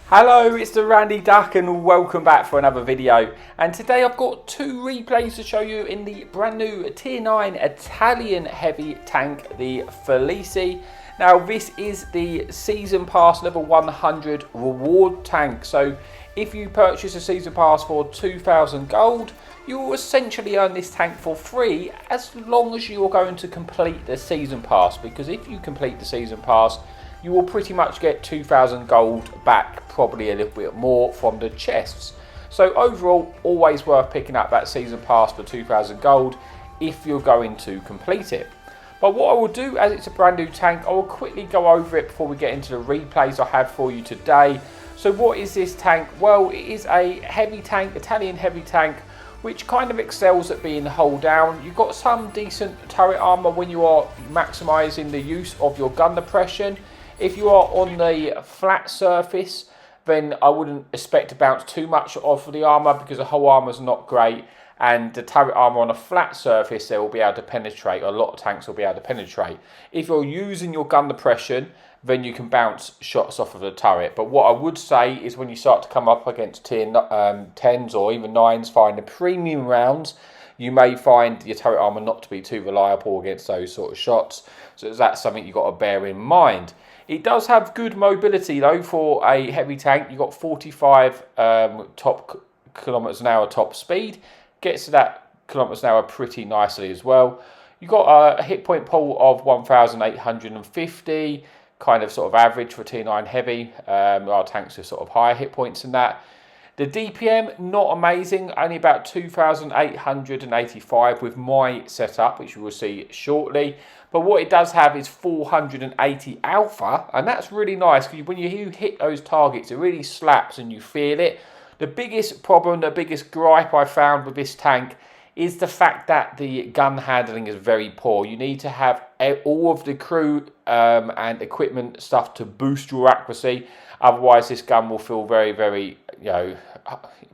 Hello, it's the Randy Duck and welcome back for another video. And today I've got two replays to show you in the brand new Tier 9 Italian heavy tank, the Felice. Now this is the Season Pass level 100 reward tank. So if you purchase a Season Pass for 2,000 gold, you will essentially earn this tank for free as long as you are going to complete the Season Pass. Because if you complete the Season Pass, you will pretty much get 2,000 gold back, probably a little bit more from the chests. So overall, always worth picking up that Season Pass for 2,000 gold if you're going to complete it. But what I will do, as it's a brand new tank, I will quickly go over it before we get into the replays I have for you today. So what is this tank? Well, it is a heavy tank, Italian heavy tank, which kind of excels at being hull down. You've got some decent turret armor when you are maximising the use of your gun depression. If you are on the flat surface, then I wouldn't expect to bounce too much off of the armour because the whole armour is not great, and the turret armour on a flat surface they will be able to penetrate. A lot of tanks will be able to penetrate. If you're using your gun depression, then you can bounce shots off of the turret. But what I would say is when you start to come up against tier 10s or even 9s, find the premium rounds, you may find your turret armour not to be too reliable against those sort of shots. So that's something you've got to bear in mind. It does have good mobility though for a heavy tank. You've got 45 kilometers an hour top speed. Gets to that kilometers an hour pretty nicely as well. You've got a hit point pool of 1,850, kind of sort of average for Tier 9 heavy. Our tanks have sort of higher hit points than that. The DPM, not amazing, only about 2,885 with my setup, which we will see shortly. But what it does have is 480 alpha, and that's really nice because when you hit those targets, it really slaps and you feel it. The biggest problem, the biggest gripe I found with this tank is the fact that the gun handling is very poor. You need to have all of the crew and equipment stuff to boost your accuracy. Otherwise, this gun will feel very, very,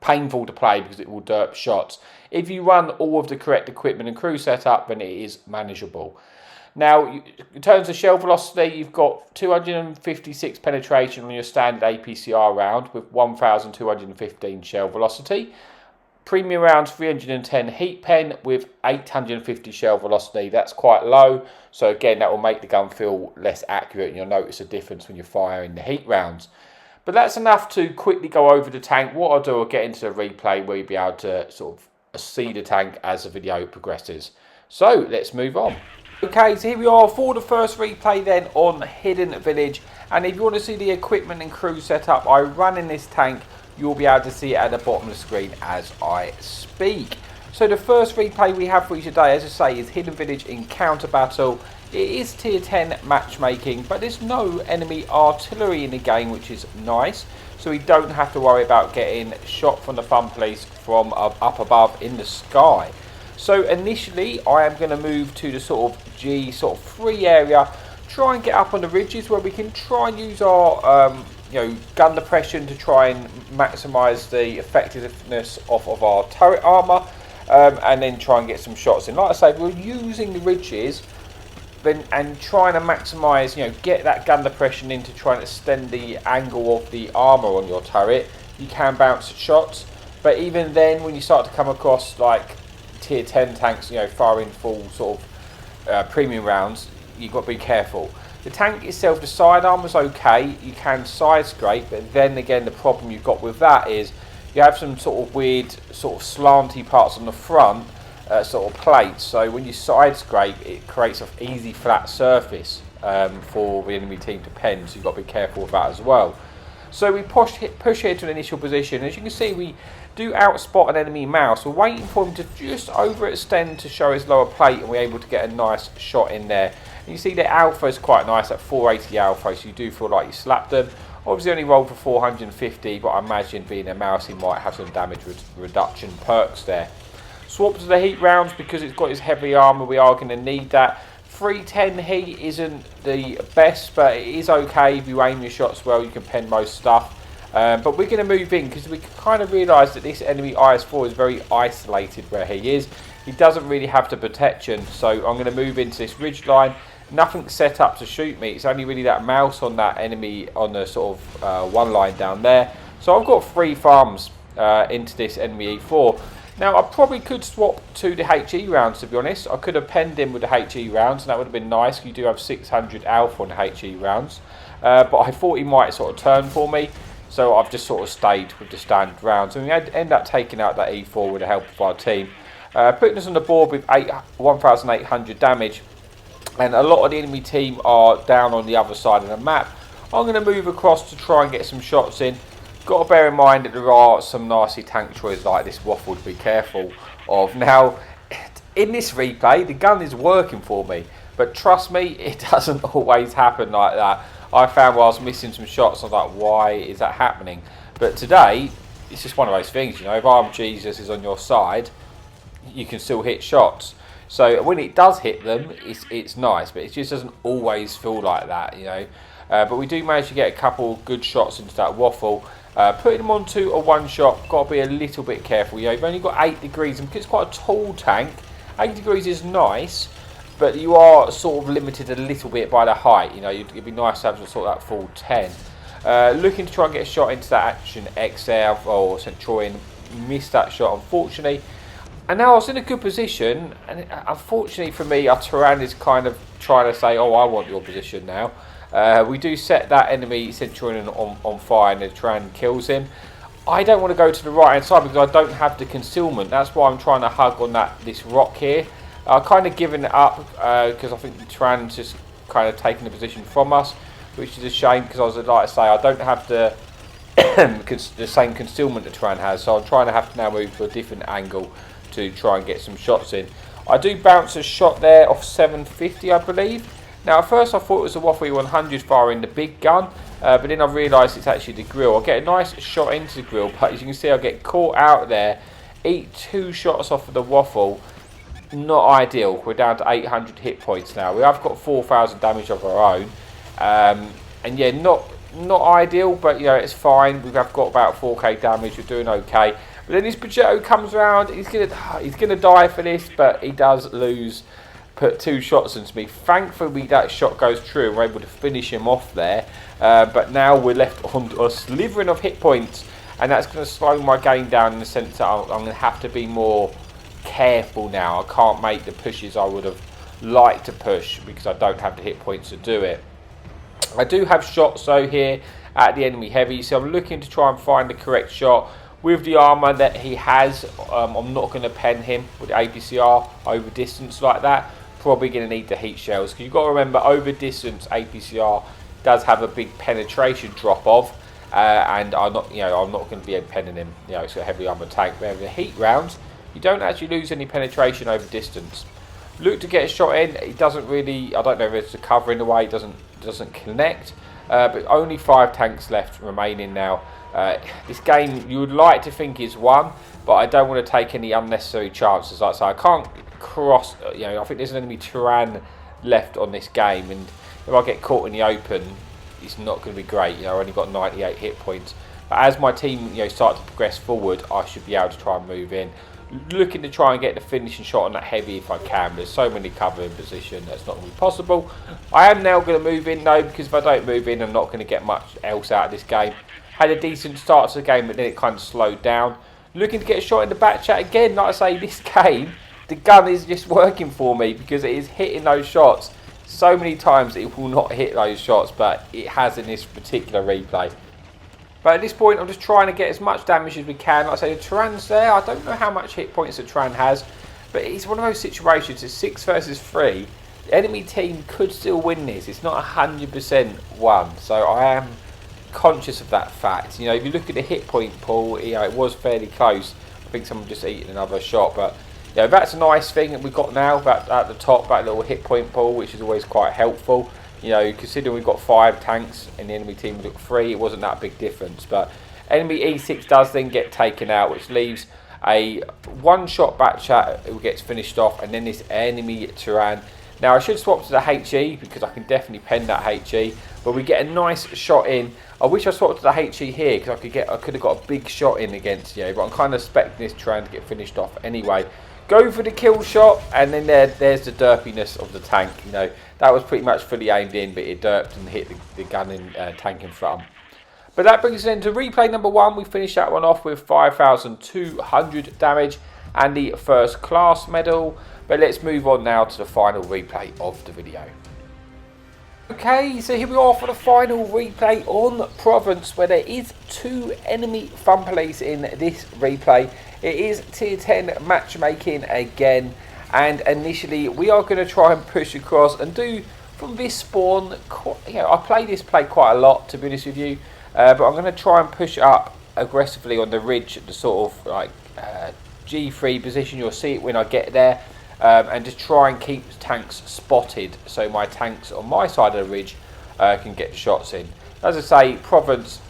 painful to play because it will derp shots. If you run all of the correct equipment and crew setup, then it is manageable. Now, in terms of shell velocity, you've got 256 penetration on your standard APCR round with 1,215 shell velocity. Premium rounds 310 heat pen with 850 shell velocity. That's quite low. So again, that will make the gun feel less accurate and you'll notice a difference when you're firing the heat rounds. But that's enough to quickly go over the tank. What I'll do, I'll get into the replay where you'll be able to sort of see the tank as the video progresses. So let's move on. Okay, so here we are for the first replay then on Hidden Village. And if you want to see the equipment and crew setup I run in this tank, you'll be able to see it at the bottom of the screen as I speak. So the first replay we have for you today, as I say, is Hidden Village Encounter Battle. It is Tier 10 matchmaking, but there's no enemy artillery in the game, which is nice. So we don't have to worry about getting shot from the fun police from up above in the sky. So initially, I am going to move to the sort of free area, try and get up on the ridges where we can try and use our gun depression to try and maximise the effectiveness of our turret armour, and then try and get some shots in. Like I say, we're using the ridges and trying to maximise, get that gun depression in to try and extend the angle of the armour on your turret. You can bounce shots, but even then, when you start to come across like Tier 10 tanks, firing full sort of premium rounds, you've got to be careful. The tank itself, the side armour is okay. You can side scrape, but then again, the problem you've got with that is you have some sort of weird, sort of slanty parts on the front, sort of plates. So when you side scrape, it creates an easy flat surface for the enemy team to pen. So you've got to be careful with that as well. So we push here to an initial position. As you can see, we do outspot an enemy mouse. We're waiting for him to just overextend to show his lower plate, and we're able to get a nice shot in there. And you see the alpha is quite nice at 480 alpha, so you do feel like you slapped them. Obviously only rolled for 450, but I imagine being a mouse he might have some damage reduction perks there. Swap to the heat rounds because it's got his heavy armour. We are going to need that. 310 heat isn't the best, but it is okay. If you aim your shots well, you can pen most stuff. But we're going to move in because we kind of realise that this enemy IS-4 is very isolated where he is. He doesn't really have the protection, so I'm going to move into this ridge line. nothing set up to shoot me. It's only really that mouse on that enemy on the sort of one line down there. So I've got 3 farms into this enemy E4. Now I probably could swap to the HE rounds, to be honest. I could have penned him with the HE rounds, and that would have been nice. You do have 600 alpha on the HE rounds, but I thought he might sort of turn for me, so I've just sort of stayed with the standard rounds, and we end up taking out that E4 with the help of our team, putting us on the board with 1,800 damage. And a lot of the enemy team are down on the other side of the map. I'm going to move across to try and get some shots in. Got to bear in mind that there are some nasty tank choices like this waffle to be careful of. Now, in this replay, the gun is working for me, but trust me, it doesn't always happen like that. I found while I was missing some shots, I was like, why is that happening? But today, it's just one of those things, you know, if Arm Jesus is on your side, you can still hit shots. So when it does hit them, it's nice, but it just doesn't always feel like that, you know. But we do manage to get a couple good shots into that waffle. Putting them onto a one-shot, got to be a little bit careful. You know, you've only got 8 degrees, and because it's quite a tall tank, 8 degrees is nice, but you are sort of limited a little bit by the height. You know, it'd be nice to have sort of that full 10. Looking to try and get a shot into that Action XR or Centurion. Missed that shot, unfortunately. And now I was in a good position, and unfortunately for me, our Tyrann is kind of trying to say, oh, I want your position now. We do set that enemy Centurion on fire, and the Tyrann kills him. I don't want to go to the right hand side because I don't have the concealment. That's why I'm trying to hug on this rock here. I've kind of given it up because I think the Tyrann's just kind of taken the position from us, which is a shame because I was like to say I don't have the the same concealment the Tyrann has, so I'm trying to have to now move to a different angle to try and get some shots in. I do bounce a shot there off 750, I believe. Now at first I thought it was a Waffle 100 firing the big gun, but then I realised it's actually the grill. I get a nice shot into the grill, but as you can see I get caught out there, eat 2 shots off of the Waffle. Not ideal. We're down to 800 hit points now. We have got 4,000 damage of our own, and yeah, not ideal, but you know it's fine. We've got about 4k damage. We're doing okay. But then this Progetto comes around. He's gonna die for this, but he does lose. Put 2 shots into me. Thankfully that shot goes true and we're able to finish him off there. But now we're left on a slivering of hit points, and that's going to slow my game down in the sense that I'm going to have to be more careful now. I can't make the pushes I would have liked to push because I don't have the hit points to do it. I do have shots though here at the enemy heavy, so I'm looking to try and find the correct shot. With the armour that he has, I'm not going to pen him with APCR over distance like that. Probably going to need the heat shells, because you've got to remember over distance APCR does have a big penetration drop off, and I'm not going to be penning him. You know, it's a heavy armour tank. Where the heat rounds, you don't actually lose any penetration over distance. Look to get a shot in. It doesn't really. I don't know if it's a cover in the way. It doesn't connect. But only 5 tanks left remaining now. This game you would like to think is won, but I don't want to take any unnecessary chances. Like I say, I can't cross. You know, I think there's an enemy Tyrann left on this game, and if I get caught in the open, it's not going to be great. You know, I've only got 98 hit points. But as my team, you know, start to progress forward, I should be able to try and move in. Looking to try and get the finishing shot on that heavy if I can. There's so many cover in position that's not going to be possible. I am now going to move in though, because if I don't move in, I'm not going to get much else out of this game. Had a decent start to the game, but then it kind of slowed down. Looking to get a shot in the back chat again. Like I say, this game, the gun is just working for me because it is hitting those shots. So many times it will not hit those shots, but it has in this particular replay. But at this point, I'm just trying to get as much damage as we can. Like I say, the Tyrann's there. I don't know how much hit points the Tyrann has, but it's one of those situations. It's 6 versus 3. The enemy team could still win this. It's not 100% won, so I am conscious of that fact. You know, if you look at the hit point pool, you know, it was fairly close. I think someone just eaten another shot, but you know, that's a nice thing that we've got now. That at the top, that little hit point pool, which is always quite helpful. You know, considering we've got 5 tanks and the enemy team took 3, it wasn't that big difference. But enemy E6 does then get taken out, which leaves a 1-shot back chat who gets finished off, and then this enemy Tyrann Now I should swap to the HE because I can definitely pen that HE, but we get a nice shot in. I wish I swapped to the HE here because I could have got a big shot in against you, but I'm kind of expecting this trying to get finished off anyway. Go for the kill shot, and then there's the derpiness of the tank. You know, that was pretty much fully aimed in, but it derped and hit the gun in tank in front. But that brings us into replay number 1. We finished that one off with 5,200 damage and the first class medal. But let's move on now to the final replay of the video. Okay, so here we are for the final replay on Province, where there is 2 enemy fun police in this replay. It is tier 10 matchmaking again, and initially we are going to try and push across and do from this spawn. I play this play quite a lot, to be honest with you, but I'm going to try and push up aggressively on the ridge, the sort of like G3 position. You'll see it when I get there. And just try and keep tanks spotted so my tanks on my side of the ridge can get shots in. As I say, Province,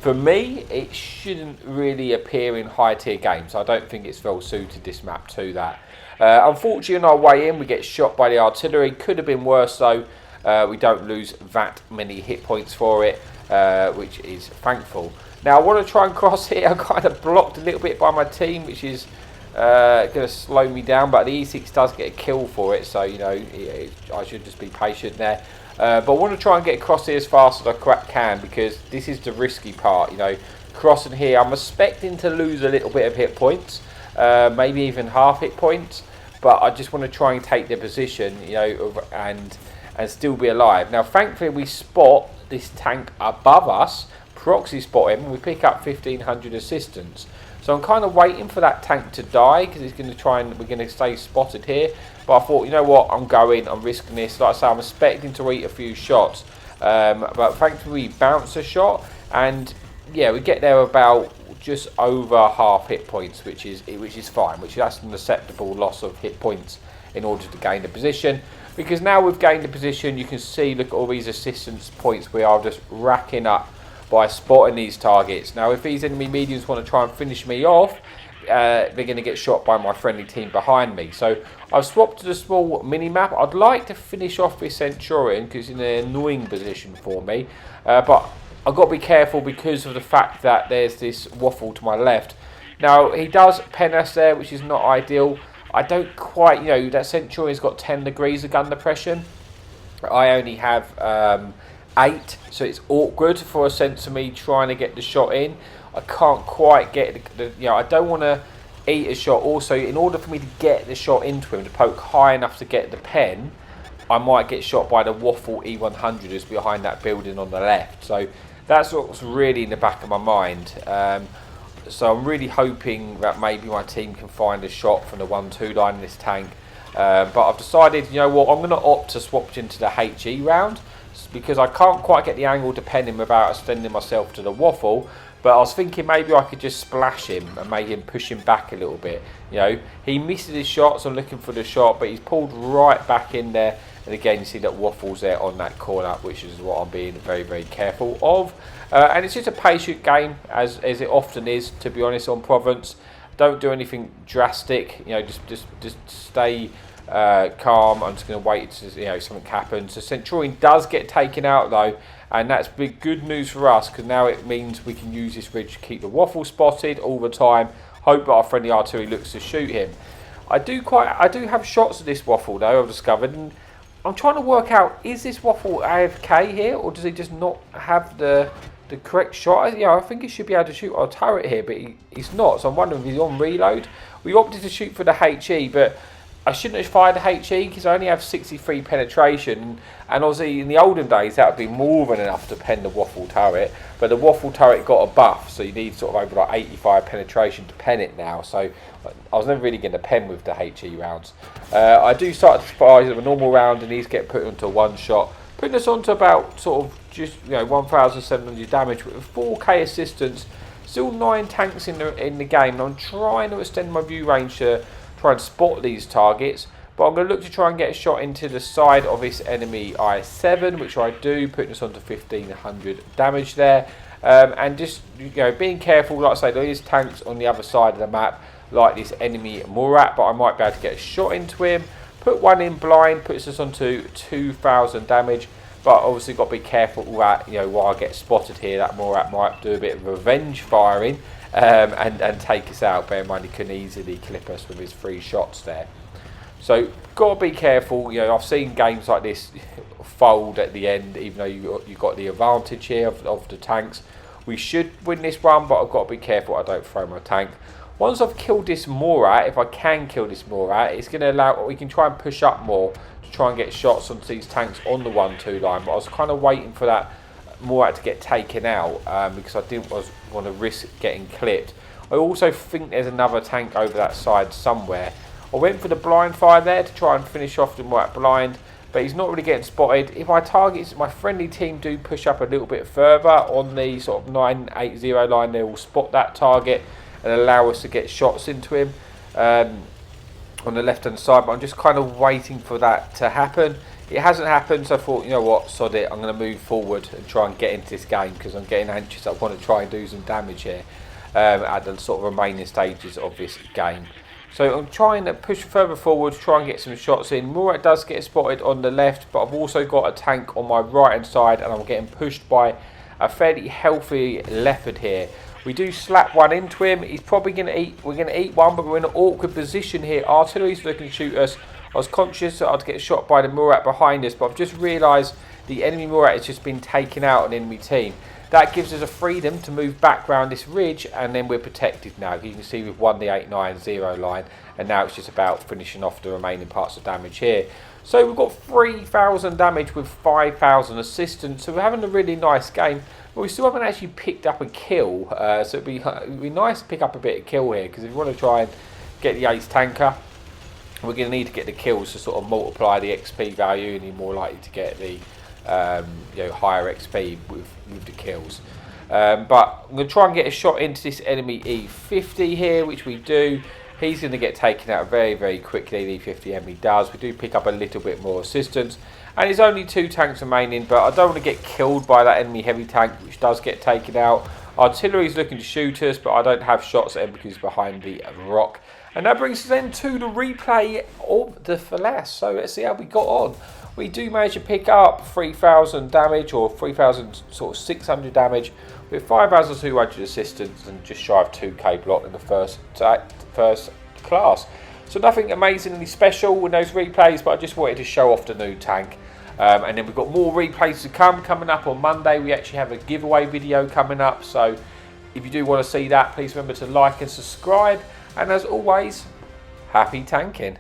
for me, it shouldn't really appear in high tier games. I don't think it's well suited, this map, to that. Unfortunately, on our way in, we get shot by the artillery. Could have been worse though. We don't lose that many hit points for it, which is thankful. Now I want to try and cross here. I'm kind of blocked a little bit by my team, which is going to slow me down, but the E6 does get a kill for it, so you know I should just be patient there. But I want to try and get across here as fast as I can, because this is the risky part. You know, crossing here, I'm expecting to lose a little bit of hit points, maybe even half hit points, but I just want to try and take the position, you know, and still be alive. Now thankfully we spot this tank above us, proxy spot him, and we pick up 1,500 assistance. So I'm kind of waiting for that tank to die, because it's going to try and we're going to stay spotted here. But I thought, you know what, I'm risking this. Like I say, I'm expecting to eat a few shots, but thankfully we bounce a shot, and yeah, we get there about just over half hit points, which is fine. That's an acceptable loss of hit points in order to gain the position. Because now we've gained the position, you can see, look at all these assistance points we are just racking up by spotting these targets. Now if these enemy mediums want to try and finish me off, they're going to get shot by my friendly team behind me. So I've swapped to the small mini-map. I'd like to finish off this Centurion because he's in an annoying position for me. But I've got to be careful because of the fact that there's this waffle to my left. Now he does pen us there, which is not ideal. I don't quite, you know, that Centurion's got 10 degrees of gun depression. I only have 8, so it's awkward for a sense of me trying to get the shot in. I can't quite get you know, I don't want to eat a shot. Also, in order for me to get the shot into him, to poke high enough to get the pen, I might get shot by the waffle E100 who's behind that building on the left. So that's what's really in the back of my mind. So I'm really hoping that maybe my team can find a shot from the 1-2 line in this tank. But I've decided, you know what, I'm going to opt to swap into the HE round, because I can't quite get the angle to pen him without extending myself to the waffle. But I was thinking maybe I could just splash him and make him push him back a little bit. You know, he misses his shots. I'm looking for the shot, but he's pulled right back in there. And again, you see that waffle's there on that corner, which is what I'm being very, very careful of. And it's just a patient game, as it often is, to be honest, on Province. Don't do anything drastic. You know, just stay calm. I'm just going to wait to, you know, something happens. So Centurion does get taken out though, and that's big good news for us, because now it means we can use this ridge to keep the waffle spotted all the time. Hope that our friendly artillery looks to shoot him. I do have shots of this waffle though, I've discovered, and I'm trying to work out, is this waffle AFK here, or does he just not have the correct shot? Yeah, I think he should be able to shoot our turret here, but he's not. So I'm wondering if he's on reload. We opted to shoot for the HE, but I shouldn't have fired the HE because I only have 63 penetration, and obviously in the olden days that would be more than enough to pen the waffle turret, but the waffle turret got a buff, so you need sort of over like 85 penetration to pen it now. So I was never really going to pen with the HE rounds. I do start to fire with a normal round, and these get put onto one shot, putting us onto about sort of just, you know, 1,700 damage with 4k assistance. Still 9 tanks in the game, and I'm trying to extend my view range to try and spot these targets, but I'm going to look to try and get a shot into the side of this enemy I7, which I do, putting us onto 1,500 damage there, and just, you know, being careful. Like I say, there is tanks on the other side of the map, like this enemy Murat, but I might be able to get a shot into him. Put one in blind, puts us onto 2,000 damage. But obviously got to be careful that, you know, while I get spotted here, that Morat might do a bit of revenge firing and take us out. Bear in mind he can easily clip us with his 3 shots there. So got to be careful. You know, I've seen games like this fold at the end, even though you got the advantage here of the tanks. We should win this one, but I've got to be careful I don't throw my tank. Once I've killed this Morat, if I can kill this Morat, it's going to allow, we can try and push up more to try and get shots onto these tanks on the 1-2 line. But I was kind of waiting for that Morat to get taken out because I didn't want to risk getting clipped. I also think there's another tank over that side somewhere. I went for the blind fire there to try and finish off the Morat blind, but he's not really getting spotted. If my targets, my friendly team do push up a little bit further on the sort of 980 line, they will spot that target and allow us to get shots into him on the left hand side. But I'm just kind of waiting for that to happen. It hasn't happened, so I thought, you know what, sod it, I'm going to move forward and try and get into this game because I'm getting anxious. I want to try and do some damage here at the sort of remaining stages of this game. So I'm trying to push further forward, try and get some shots in. Morat does get spotted on the left, but I've also got a tank on my right hand side and I'm getting pushed by a fairly healthy leopard here. We do slap one into him. He's probably going to eat. We're going to eat one, but we're in an awkward position here. Artillery's looking to shoot us. I was conscious that I'd get shot by the Morat behind us, but I've just realised the enemy Morat has just been taken out an enemy team. That gives us a freedom to move back round this ridge, and then we're protected now. You can see we've won the 890 line, and now it's just about finishing off the remaining parts of damage here. So we've got 3,000 damage with 5,000 assistance, so we're having a really nice game. But we still haven't actually picked up a kill, so it'd be nice to pick up a bit of kill here, because if you want to try and get the ace tanker, we're going to need to get the kills to sort of multiply the XP value, and you're more likely to get the you know, higher XP with the kills. But I'm going to try and get a shot into this enemy E50 here, which we do. He's going to get taken out very, very quickly. The E50 enemy does. We do pick up a little bit more assistance. And there's only 2 tanks remaining, but I don't want to get killed by that enemy heavy tank, which does get taken out. Artillery's looking to shoot us, but I don't have shots at him because he's behind the rock. And that brings us then to the replay of the Felice. So let's see how we got on. We do manage to pick up 3,000 damage, or 3,600 damage, with 5,200 assistance and just shy of 2k block in the first class. So nothing amazingly special with those replays, but I just wanted to show off the new tank. And then we've got more replays to coming up on Monday. We actually have a giveaway video coming up, so if you do want to see that, please remember to like and subscribe. And as always, happy tanking.